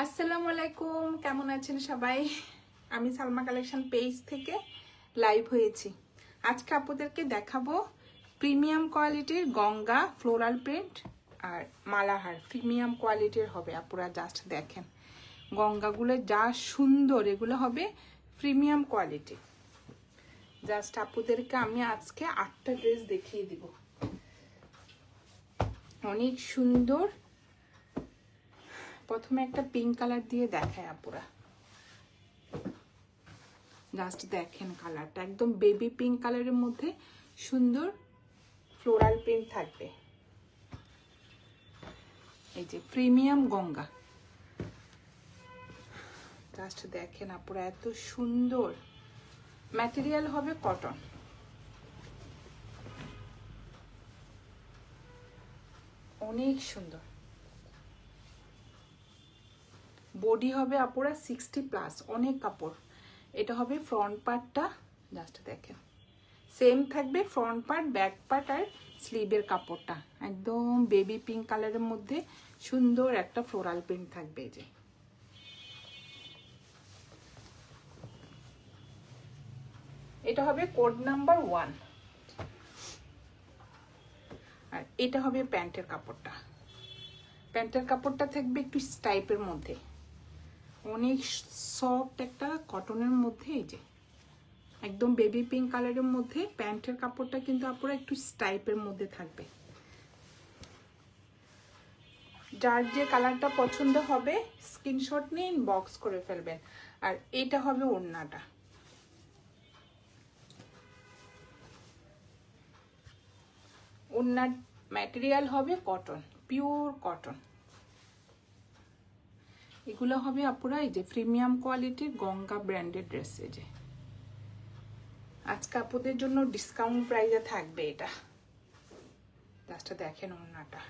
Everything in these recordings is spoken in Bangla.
আসসালামু আলাইকুম, কেমন আছেন সবাই? আমি সালমা কালেকশন পেজ থেকে লাইভ হয়েছি। আজকে আপনাদেরকে দেখাবো প্রিমিয়াম কোয়ালিটির গঙ্গা ফ্লোরাল প্রিন্ট আর মালাহার প্রিমিয়াম কোয়ালিটির হবে। আপনারা জাস্ট দেখেন গঙ্গাগুলো যা সুন্দর, এগুলো হবে প্রিমিয়াম কোয়ালিটি। জাস্ট আপনাদেরকে আমি আজকে 8টা ড্রেস দেখিয়ে দিব, অনেক সুন্দর। প্রথমে একটা পিঙ্ক কালার দিয়ে দেখায় আপুরা, জাস্ট দেখেন কালারটা একদম বেবি পিঙ্ক কালারের মধ্যে সুন্দর ফ্লোরাল প্রিন্ট থাকবে। এই যে প্রিমিয়াম গঙ্গা, জাস্ট দেখেন আপুরা এত সুন্দর। ম্যাটেরিয়াল হবে কটন, অনেক সুন্দর। বডি হবে আপুরা 60+, অনেক কাপড়। এটা হবে ফ্রন্ট পার্টটা, জাস্ট দেখেন সেম থাকবে ফ্রন্ট পার্ট, ব্যাক পার্ট আর স্লিভের কাপড়টা একদম বেবি পিঙ্ক কালারের মধ্যে সুন্দর একটা ফ্লোরাল প্রিন্ট থাকবে। এই যে এটা হবে কোড নাম্বার 1 আর এটা হবে প্যান্টের কাপড়টা। প্যান্টের কাপড়টা থাকবে একটু স্টাইপের মধ্যে, অনেক সফট একটা কটনের মধ্যে। এই যে একদম বেবি পিঙ্ক কালারের মধ্যে প্যান্টের কাপড়টা কিন্তু আপনারা একটু স্টাইপের মধ্যে থাকবে। যার যে কালারটা পছন্দ হবে স্ক্রিনশট নিয়ে ইনবক্স করে ফেলবেন। আর এটা হবে ওড়নাটা, ওড়নার ম্যাটেরিয়াল হবে কটন, পিওর কটন। এগুলো হবে আপনারা এই যে প্রিমিয়াম কোয়ালিটির গঙ্গা ব্র্যান্ডেড ড্রেস। এই যে আজকে আপনাদের জন্য ডিসকাউন্ট প্রাইসে থাকবে এটা। জাস্ট দেখেন ওড়নাটা,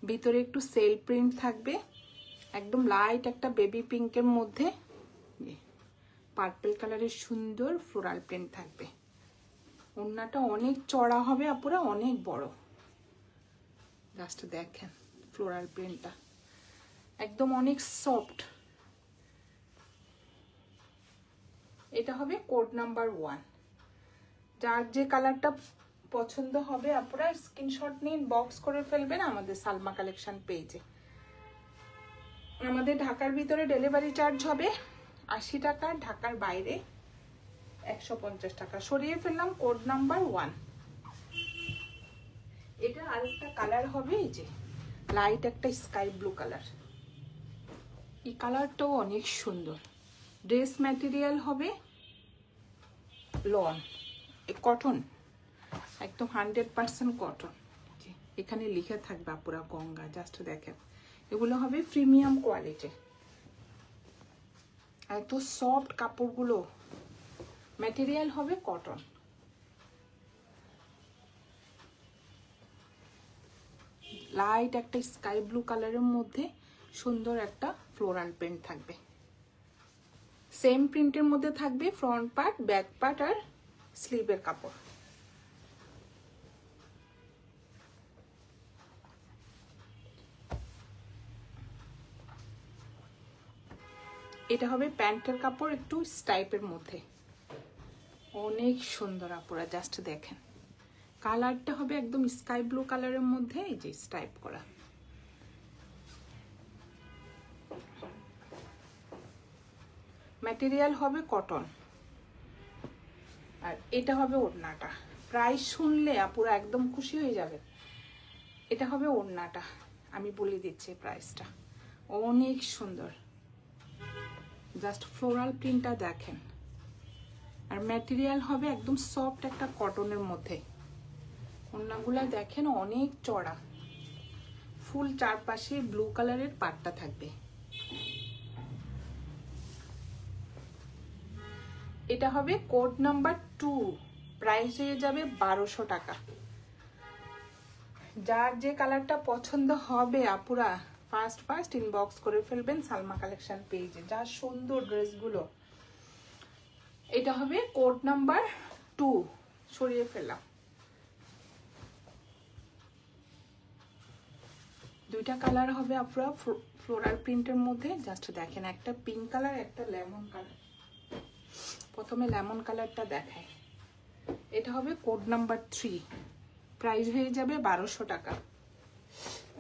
ভিতরে একটু সেল প্রিন্ট থাকবে, একদম লাইট একটা বেবি পিঙ্কের মধ্যে পার্পল কালারের সুন্দর ফ্লোরাল প্রিন্ট থাকবে। ওড়নাটা অনেক চড়া হবে আপুরা, অনেক বড়। জাস্ট দেখেন ফ্লোরাল প্রিন্টটা একদম অনেক সফট। এটা হবে কোড নাম্বার 1। যার যে কালারটা পছন্দ হবে আপনারা স্ক্রিনশট নিয়ে বক্স করে ফেলবেন আমাদের সালমা কালেকশন পেজে। আমাদের ঢাকার ভিতরে ডেলিভারি চার্জ হবে 80 টাকা, ঢাকার বাইরে 150 টাকা। সরিয়ে ফেললাম কোড নাম্বার 1। এটা আরেকটা কালার হবে, এই যে লাইট একটা স্কাই ব্লু কালার। এই কালারটাও অনেক সুন্দর। ড্রেস ম্যাটেরিয়াল হবে লন, কটন, একদম 100% কটন। এখানে লিখে থাকবে আপুরা গঙ্গা, জাস্ট দেখেন এগুলো হবে প্রিমিয়াম কোয়ালিটি। এত সফট কাপড়গুলো, ম্যাটেরিয়াল হবে কটন। লাইট একটা স্কাই ব্লু কালারের মধ্যে সুন্দর একটা ফ্লোরাল প্রিন্ট থাকবে। সেম প্রিন্টের মধ্যে থাকবে ফ্রন্ট পার্ট, ব্যাক পার্ট আর স্লিভের কাপড়। এটা হবে প্যান্টের কাপড় একটু স্টাইপের মধ্যে, অনেক সুন্দর আপুরা। জাস্ট দেখেন কালারটা হবে একদম স্কাই ব্লু কালারের মধ্যে, এই যে স্টাইপ করা। ম্যাটেরিয়াল হবে কটন আর এটা হবে ওড়নাটা। প্রাইস শুনলে আপুরা একদম খুশি হয়ে যাবে। এটা হবে ওড়নাটা, আমি বলে দিচ্ছি প্রাইসটা, অনেক সুন্দর। জাস্ট ফ্লোরাল প্রিন্টটা দেখেন। আর ম্যাটেরিয়াল হবে একদম সফট একটা কটনের মধ্যে। ওড়নাগুলা দেখেন অনেক চড়া, ফুল চারপাশে ব্লু কালারের পাটটা থাকবে। এটা হবে কোড নাম্বার 2, প্রাইস হয়ে যাবে 1200 টাকা। যার যে কালারটা পছন্দ হবে আপুরা ফার্স্ট ইনবক্স করে ফেলবেন সালমা কালেকশন পেজে। যা সুন্দর ড্রেসগুলো। এটা হবে কোড নাম্বার 2, সরিয়ে ফেললাম। দুইটা কালার হবে আপনারা ফ্লোরাল প্রিন্টের মধ্যে জাস্ট দেখেন, একটা পিঙ্ক কালার, একটা লেমন কালার। প্রথমে লেমন কালারটা দেখায়। এটা হবে কোড নাম্বার 3, প্রাইস হয়ে যাবে 1200 টাকা।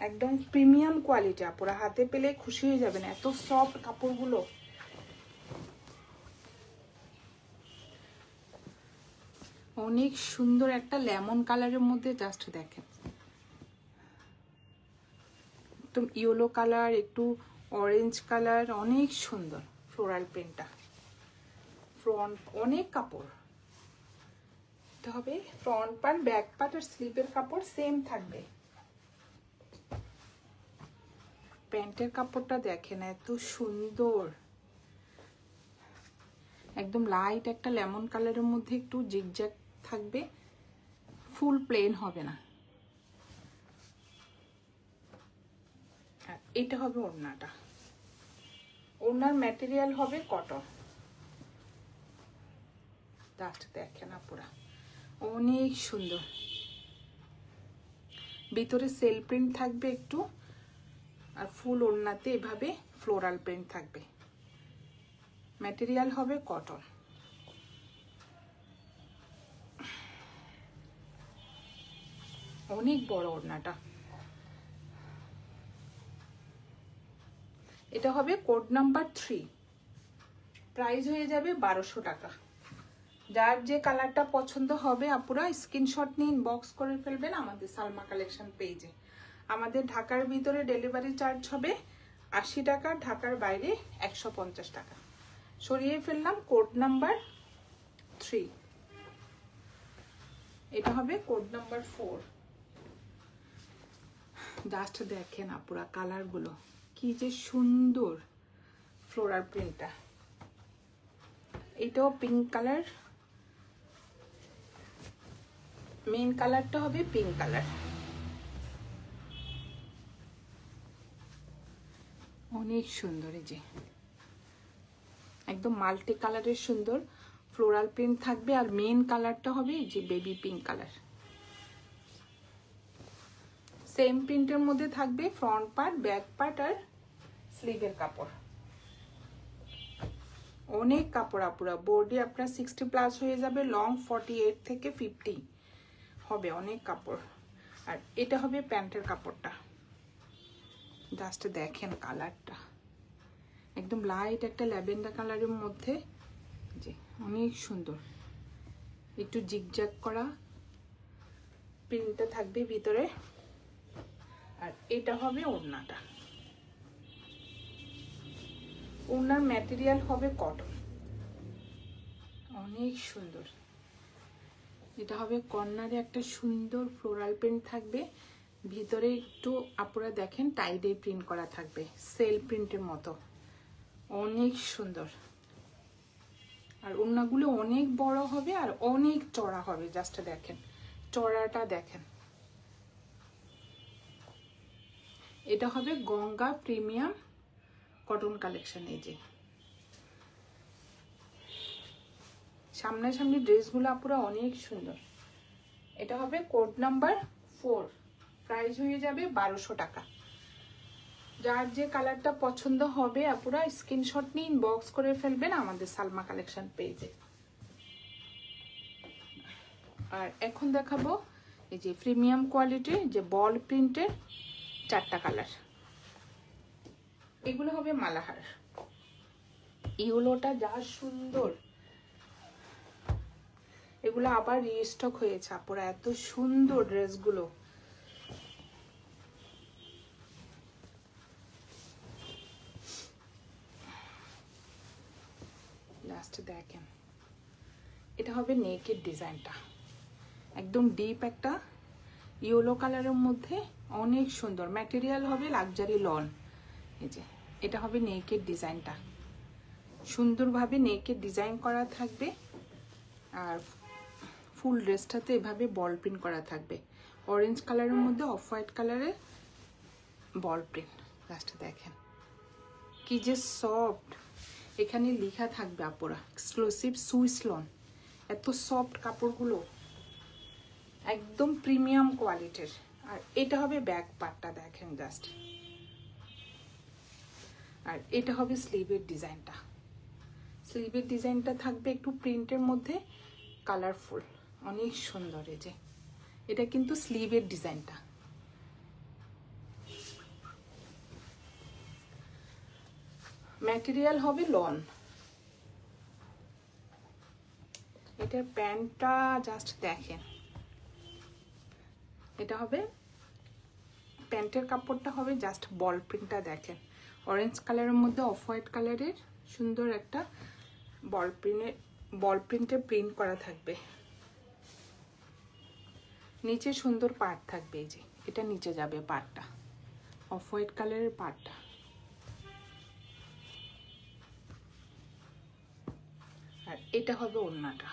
একদম প্রিমিয়াম কোয়ালিটি, আপুরা হাতে পেলে খুশি হয়ে যাবেন, এত সফট কাপড়গুলো। অনেক সুন্দর একটা লেমন কালারের মধ্যে জাস্ট দেখেন, একদম ইয়েলো কালার, একটু অরেঞ্জ কালার, অনেক সুন্দর ফ্লোরাল প্রিন্টটা। ফ্রন্ট অনেক কাপড়, এটা হবে ফ্রন্ট পার্ট, ব্যাক পার্ট আর স্লিপের কাপড় সেম থাকবে। প্যান্টের কাপড়টা দেখেন এত সুন্দর, একদম লাইট একটা লেমন কালারের মধ্যে একটু জিগজ্যাগ থাকবে, ফুল প্লেন হবে না। আর এটা হবে ওড়নাটা, ওড়নার ম্যাটেরিয়াল হবে কটন। জাস্ট দেখেন আপুরা, অনেক সুন্দর। ভিতরে সেল প্রিন্ট থাকবে একটু, আর ফুল ওড়নাতে এভাবে ফ্লোরাল প্রিন্ট থাকবে। ম্যাটেরিয়াল হবে কটন। অনেক বড় ওড়নাটা। এটা হবে কোড নাম্বার 3, প্রাইস হয়ে যাবে 1200 টাকা। যার যে কালারটা পছন্দ হবে আপুরা স্ক্রিনশট নিয়ে ইনবক্স করে ফেলবেন আমাদের সালমা কালেকশন পেজে। আমাদের ঢাকার ভিতরে ডেলিভারি চার্জ হবে 80 টাকা, ঢাকার বাইরে 150 টাকা। সরিয়ে ফেললাম কোড নাম্বার 3। এটা হবে কোড নাম্বার 4। জাস্ট দেখেন আপুরা কালারগুলো কি যে সুন্দর, ফ্লোরাল প্রিন্টটা। এটাও পিঙ্ক কালার, মেইন কালারটা হবে পিঙ্ক কালার। অনেক সুন্দর, এই যে একদম মাল্টি কালারের সুন্দর ফ্লোরাল প্রিন্ট থাকবে, আর মেইন কালারটা হবে এই যে বেবি পিঙ্ক কালার। সেম প্রিন্টের মধ্যে থাকবে ফ্রন্ট পার্ট, ব্যাক পার্ট আর স্লিভের কাপড়। অনেক কাপড় আপুরা, বডি আপনার 60+ হয়ে যাবে, লং 48 থেকে 50 হবে, অনেক কাপড়। আর এটা হবে প্যান্টের কাপড়টা। জাস্ট দেখেন কালারটা, একদম লাইট একটা ল্যাভেন্ডার কালারের মধ্যে, যে অনেক সুন্দর, একটু জিগজ্যাগ করা প্রিন্টটা থাকবে ভিতরে। আর এটা হবে ওড়নাটা, ওড়নার ম্যাটেরিয়াল হবে কটন, অনেক সুন্দর। এটা হবে কর্নারে একটা সুন্দর ফ্লোরাল প্রিন্ট থাকবে, ভিতরে একটু আপুরা দেখেন টাইডে প্রিন্ট করা থাকবে, সেল প্রিন্টের মতো, অনেক সুন্দর। আর ওড়নাগুলো অনেক বড় হবে আর অনেক চড়া হবে, জাস্ট দেখেন চড়াটা দেখেন। এটা হবে গঙ্গা প্রিমিয়াম কটন কালেকশন। এই যে সামনাসামনি ড্রেসগুলো পুরো অনেক সুন্দর। এটা হবে কোড নাম্বার 4, প্রাইস হয়ে যাবে 1200 টাকা। যার যে কালারটা পছন্দ হবে আপুরা স্ক্রিনশট নিয়ে ইনবক্স করে ফেলবেন আমাদের সালমা কালেকশন পেজে। আর এখন দেখাবো এই যে প্রিমিয়াম কোয়ালিটির যে বল প্রিন্টের 4টা কালার। এগুলো হবে মালাহার। ইয়েলোটা যা সুন্দর, এগুলো আবার রিস্টক হয়েছে আপুরা, এত সুন্দর ড্রেসগুলো। লাস্ট দেখেন, এটা হবে নেকের ডিজাইনটা, একদম ডিপ একটা ইয়েলো কালারের মধ্যে, অনেক সুন্দর। ম্যাটেরিয়াল হবে লাক্সারি লন। এই যে এটা হবে নেকের ডিজাইনটা, সুন্দরভাবে নেকের ডিজাইন করা থাকবে, আর ফুল ড্রেসটাতে এভাবে বল প্রিন্ট করা থাকবে, অরেঞ্জ কালারের মধ্যে অফ হোয়াইট কালারের বল প্রিন্ট। লাস্ট দেখেন কি যে সফট, এখানে লেখা থাকবে আপুরা এক্সক্লুসিভ সুইস লন। এত সফট কাপড়গুলো, একদম প্রিমিয়াম কোয়ালিটির। আর এটা হবে ব্যাক পার্টটা, দেখেন জাস্ট আর এটা হবে স্লিভের ডিজাইনটা। স্লিভের ডিজাইনটা থাকবে একটু প্রিন্টের মধ্যে, কালারফুল, অনেক সুন্দর। এই যে এটা কিন্তু স্লিভের ডিজাইনটা। ম্যাটেরিয়াল হবে লন। এটার প্যান্টটা জাস্ট দেখেন, এটা হবে প্যান্টের কাপড়টা হবে জাস্ট বল প্রিন্টটা দেখেন, অরেঞ্জ কালারের মধ্যে অফ হোয়াইট কালারের সুন্দর একটা বল প্রিন্টের প্রিন্ট করা থাকবে। নিচে সুন্দর পাড় থাকবে, এই যে এটা নিচে যাবে পাড়টা, অফ হোয়াইট কালারের পাড়টা। আর এটা হবে ওড়নাটা।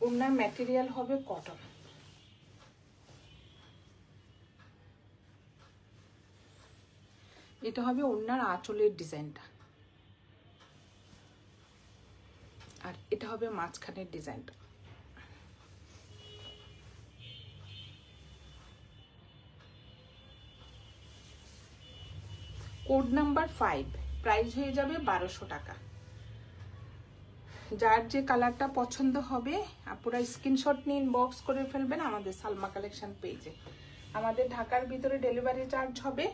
ওড়নার ম্যাটেরিয়াল হবে কটন। এটা হবে ওড়নার আঁচলের ডিজাইনটা। আর এটা হবে মাঝখানের ডিজাইনটা। কোড নাম্বার 5, প্রাইস হয়ে যাবে 1200 টাকা। যার যে কালারটা পছন্দ হবে আপনারা স্ক্রিনশট নিয়ে ইনবক্স করে ফেলবেন আমাদের সালমা কালেকশন পেজে। আমাদের ঢাকার ভিতরে ডেলিভারি চার্জ হবে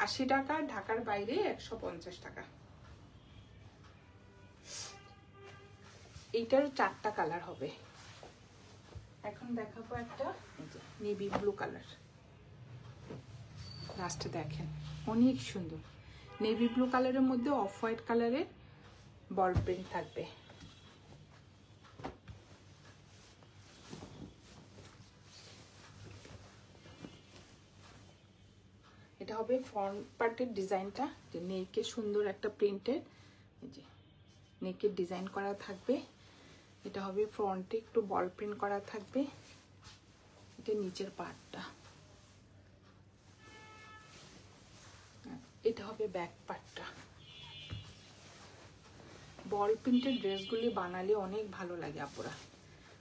80 টাকা, ঢাকার বাইরে 150 টাকা। এইটার 4টা কালার হবে। এখন দেখাবো একটা নেভি ব্লু কালার। লাস্টে দেখেন অনেক সুন্দর নেভি ব্লু কালারের মধ্যে অফ হোয়াইট কালারের বল প্রিন্ট থাকবে। এটা হবে ফ্রন্ট পার্টের ডিজাইনটা, যে নেকে সুন্দর একটা প্রিন্টের, এই যে নেকের ডিজাইন করা থাকবে। এটা হবে ফ্রন্টে একটু বল প্রিন্ট করা থাকবে। এটা নিচের পার্টটা। এটা হবে ব্যাক পার্টটা। বল প্রিন্টের ড্রেসগুলি বানালে অনেক ভালো লাগে আপুরা।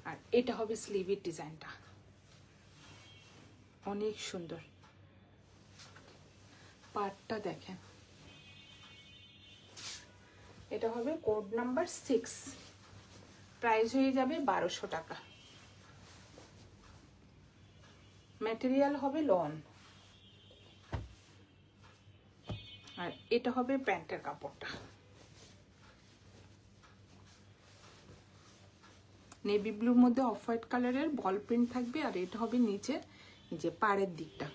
আর এটা হবে স্লিভের ডিজাইনটা, অনেক সুন্দর। পার্টটা দেখেন, এটা হবে কোড নাম্বার 6, প্রাইস হয়ে যাবে 1200 টাকা। ম্যাটেরিয়াল হবে লন। আর এটা হবে প্যান্টের কাপড়টা। নেভি ব্লুর মধ্যে অফ হোয়াইট কালারের বল প্রিন্ট থাকবে। আর এটা হবে নিচের এই যে পাড়ের দিকটা।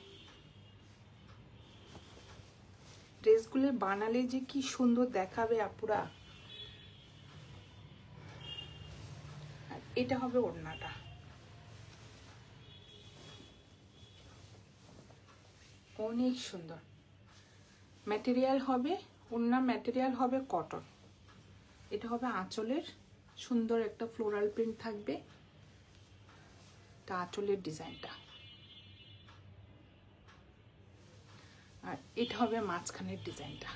ড্রেসগুলো বানালে যে কি সুন্দর দেখাবে আপুরা। আর এটা হবে ওড়নাটা, অনেক সুন্দর। ম্যাটেরিয়াল হবে ওড়না, ম্যাটেরিয়াল হবে কটন। এটা হবে আঁচলের সুন্দর একটা ফ্লোরাল প্রিন্ট থাকবে, এটা আঁচলের ডিজাইনটা। আর এটা হবে মাঝখানের ডিজাইনটা।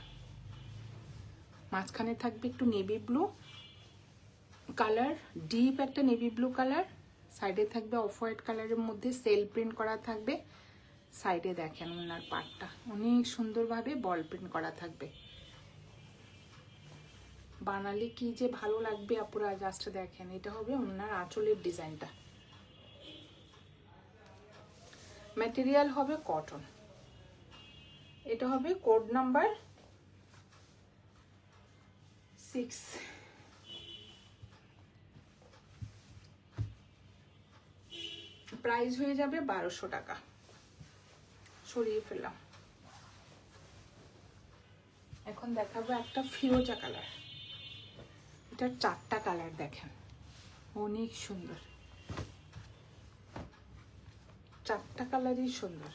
মাঝখানে থাকবে একটু নেভি ব্লু কালার, ডিপ একটা নেভি ব্লু কালার। সাইডে থাকবে অফ হোয়াইট কালারের মধ্যে সেল প্রিন্ট করা থাকবে। সাইডে দেখেন ওনার পার্টটা অনেক সুন্দরভাবে বল প্রিন্ট করা থাকবে। বানালে কি যে ভালো লাগবে আপুরা, জাস্ট দেখেন। এটা হবে ওনার আঁচলের ডিজাইনটা। ম্যাটেরিয়াল হবে কটন। এটা হবে কোড নাম্বার 6। প্রাইস হয়ে যাবে 1200 টাকা। সরিয়ে ফেললাম। এখন দেখাবো একটা ফিরোজা কালার। এটার 4টা কালার দেখেন, অনেক সুন্দর। 4টা কালারই সুন্দর।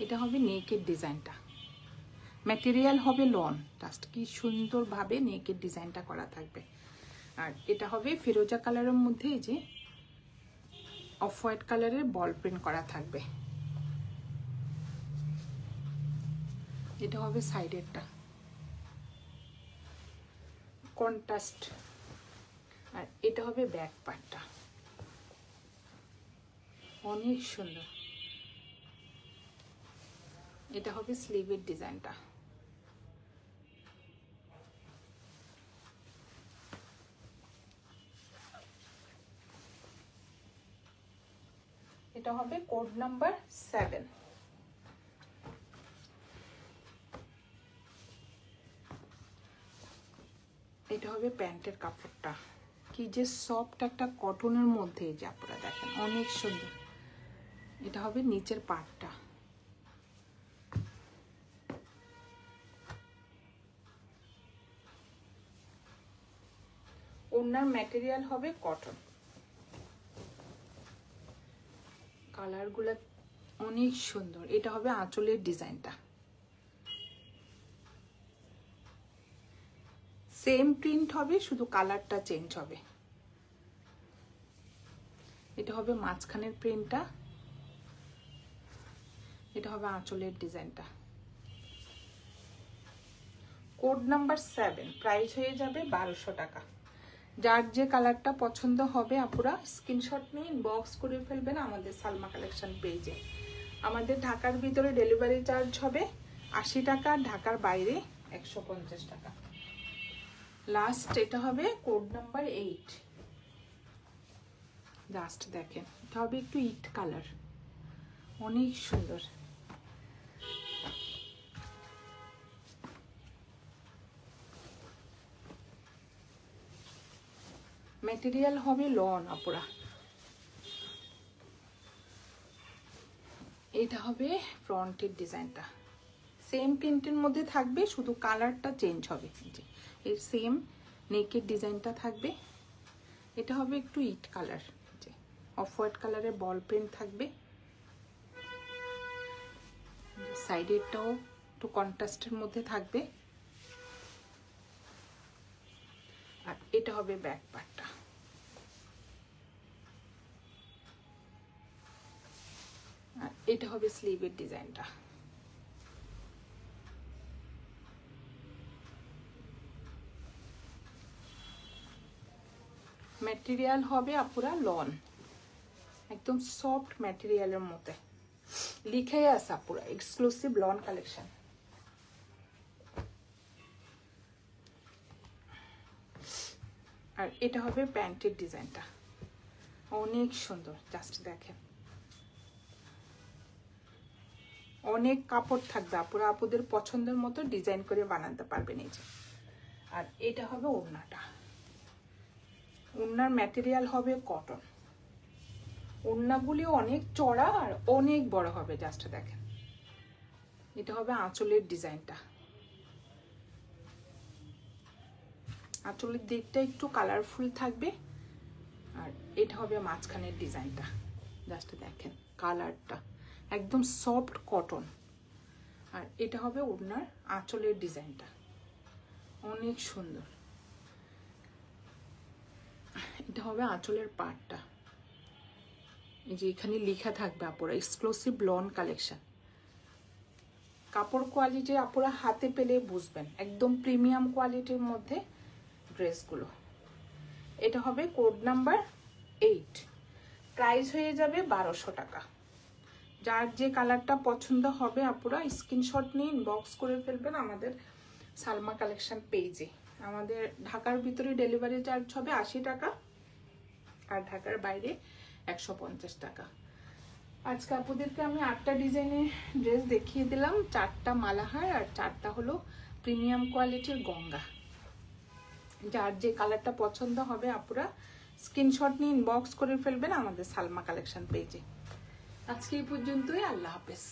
এটা হবে নেকের ডিজাইনটা। ম্যাটেরিয়াল হবে লন। জাস্ট কি সুন্দরভাবে নেকের ডিজাইনটা করা থাকবে। আর এটা হবে ফিরোজা কালারের মধ্যে এই যে অফ হোয়াইট কালারের বল প্রিন্ট করা থাকবে। এটা হবে সাইডেরটা, কন্ট্রাস্ট। আর এটা হবে ব্যাক পার্টটা, অনেক সুন্দর। এটা হবে স্লিভের ডিজাইনটা। এটা হবে কোড নাম্বার 7। এটা হবে প্যান্টের কাপড়টা, কি যে সফট একটা কটনের মধ্যে, যে আপনারা দেখেন অনেক সুন্দর। এটা হবে নিচের পার্টটা। ওনার ম্যাটেরিয়াল হবে কটন। কালারগুলো অনেক সুন্দর। এটা হবে আঁচলের ডিজাইনটা, সেম প্রিন্ট হবে, শুধু কালারটা চেঞ্জ হবে। এটা হবে মাঝখানের প্রিন্টটা, এটা হবে আঁচলের ডিজাইনটা। কোড নাম্বার 7, প্রাইস হয়ে যাবে 1200 টাকা। যার যে কালারটা পছন্দ হবে আপুরা স্ক্রিনশট নিয়ে ইনবক্স করে ফেলবেন আমাদের সালমা কালেকশন পেজে। আমাদের ঢাকার ভিতরে ডেলিভারি চার্জ হবে 80 টাকা, ঢাকার বাইরে 150 টাকা। লাস্ট এটা হবে কোড নাম্বার 8। জাস্ট দেখেন, এটা হবে একটু ইট কালার, অনেক সুন্দর। ম্যাটেরিয়াল হবে লন আপুরা। এটা হবে ফ্রন্টের ডিজাইনটা, সেম প্রিন্টের মধ্যে থাকবে, শুধু কালারটা চেঞ্জ হবে। এর সেম নেকের ডিজাইনটা থাকবে। এটা হবে একটু ইট কালার, অফ হোয়াইট কালারের বল প্রিন্ট থাকবে। সাইডেরটাও একটু কন্ট্রাস্টের মধ্যে থাকবে। আর এটা হবে ব্যাক পার্টটা। আর এটা হবে স্লিভের ডিজাইনটা। ম্যাটেরিয়াল হবে আপুরা লন, একদম সফট ম্যাটেরিয়ালের মধ্যে। লিখে আছে আপুরা এক্সক্লুসিভ লন কালেকশন। আর এটা হবে প্যান্টের ডিজাইনটা, অনেক সুন্দর। জাস্ট দেখেন, অনেক কাপড় থাকবে আপুরা, আপুদের পছন্দের মতো ডিজাইন করে বানাতে পারবেন এই যে। আর এটা হবে ওড়নাটা, ওড়নার ম্যাটেরিয়াল হবে কটন। ওড়নাগুলিও অনেক চড়া আর অনেক বড় হবে। জাস্ট দেখেন, এটা হবে আঁচলের ডিজাইনটা। আঁচলের দিকটা একটু কালারফুল থাকবে। আর এটা হবে মাঝখানের ডিজাইনটা। জাস্ট দেখেন কালারটা, একদম সফট কটন। আর এটা হবে ওড়নার আঁচলের ডিজাইনটা, অনেক সুন্দর। এটা হবে আঁচলের পার্টটা, এই যে এখানে লেখা থাকবে আপুরা এক্সক্লুসিভ লন কালেকশন। কাপড় কোয়ালিটি আপুরা হাতে পেলে বুঝবেন, একদম প্রিমিয়াম কোয়ালিটির মধ্যে ড্রেসগুলো। এটা হবে কোড নাম্বার 8, প্রাইস হয়ে যাবে 1200 টাকা। যার যে কালারটা পছন্দ হবে আপুরা স্ক্রিনশট নিয়ে ইনবক্স করে ফেলবেন আমাদের সালমা কালেকশন পেজে। আমাদের ঢাকার ভিতরে ডেলিভারি চার্জ হবে 80 টাকা, আর ঢাকার বাইরে 150 টাকা। আজকে আপুদেরকে আমি 8টা ডিজাইনের ড্রেস দেখিয়ে দিলাম, 4টা মালাহার আর 4টা হলো প্রিমিয়াম কোয়ালিটির গঙ্গা। যার যে কালারটা পছন্দ হবে আপুরা স্ক্রিনশট নিয়ে ইনবক্স করে ফেলবেন আমাদের সালমা কালেকশন পেজে। আজকে এই পর্যন্তই, আল্লাহ হাফেজ।